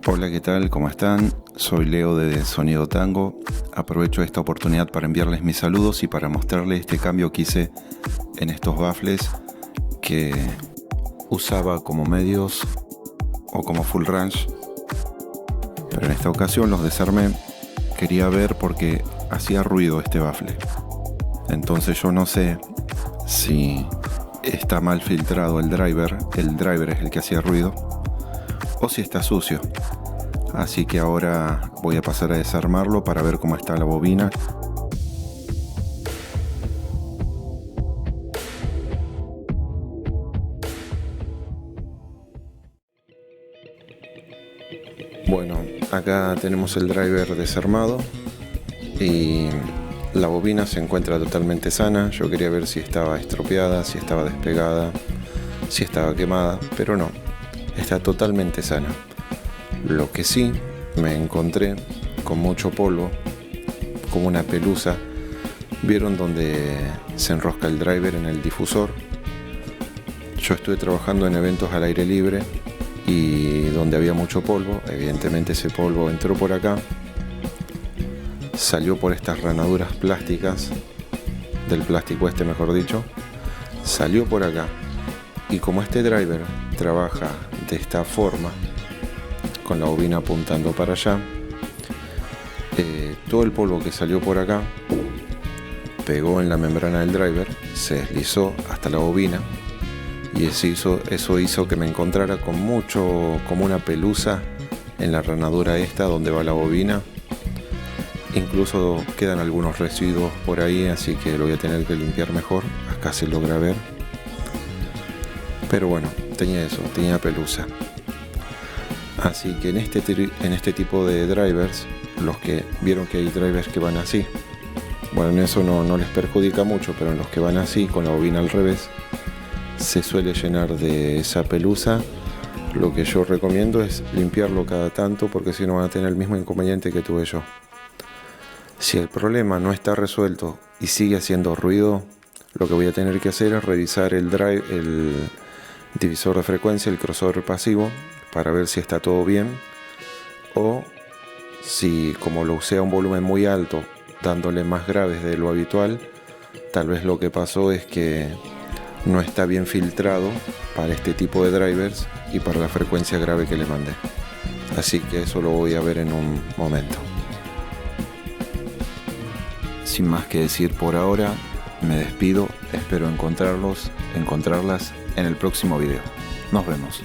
Hola, ¿qué tal? ¿Cómo están? Soy Leo de Sonido Tango. Aprovecho esta oportunidad para enviarles mis saludos y para mostrarles este cambio que hice en estos baffles que usaba como medios o como full range, pero en esta ocasión los desarmé. Quería ver porque hacía ruido este baffle, entonces yo no sé si está mal filtrado el driver es el que hacía ruido, o si está sucio. Así que ahora voy a pasar a desarmarlo para ver cómo está la bobina. Bueno, acá tenemos el driver desarmado y la bobina se encuentra totalmente sana. Yo quería ver si estaba estropeada, si estaba despegada, si estaba quemada, pero no, está totalmente sana. Lo que sí me encontré con mucho polvo, como una pelusa. ¿Vieron donde se enrosca el driver en el difusor? Yo estuve trabajando en eventos al aire libre y donde había mucho polvo, evidentemente ese polvo entró por acá, salió por estas ranaduras plásticas, del plástico este mejor dicho, salió por acá. Y como este driver trabaja de esta forma, con la bobina apuntando para allá, todo el polvo que salió por acá pegó en la membrana del driver, se deslizó hasta la bobina y eso hizo que me encontrara con mucho, como una pelusa en la ranadura esta donde va la bobina. Incluso quedan algunos residuos por ahí, así que lo voy a tener que limpiar mejor. Acá se logra ver, pero bueno, tenía pelusa. Así que en este tipo de drivers, los que vieron que hay drivers que van así, bueno, en eso no les perjudica mucho, pero en los que van así, con la bobina al revés, se suele llenar de esa pelusa. Lo que yo recomiendo es limpiarlo cada tanto, porque si no van a tener el mismo inconveniente que tuve yo. Si el problema no está resuelto y sigue haciendo ruido, lo que voy a tener que hacer es revisar el divisor de frecuencia, el crossover pasivo, para ver si está todo bien, o si, como lo usé a un volumen muy alto, dándole más graves de lo habitual, tal vez lo que pasó es que no está bien filtrado para este tipo de drivers y para la frecuencia grave que le mandé. Así que eso lo voy a ver en un momento. Sin más que decir por ahora, me despido. Espero encontrarlas en el próximo video. Nos vemos.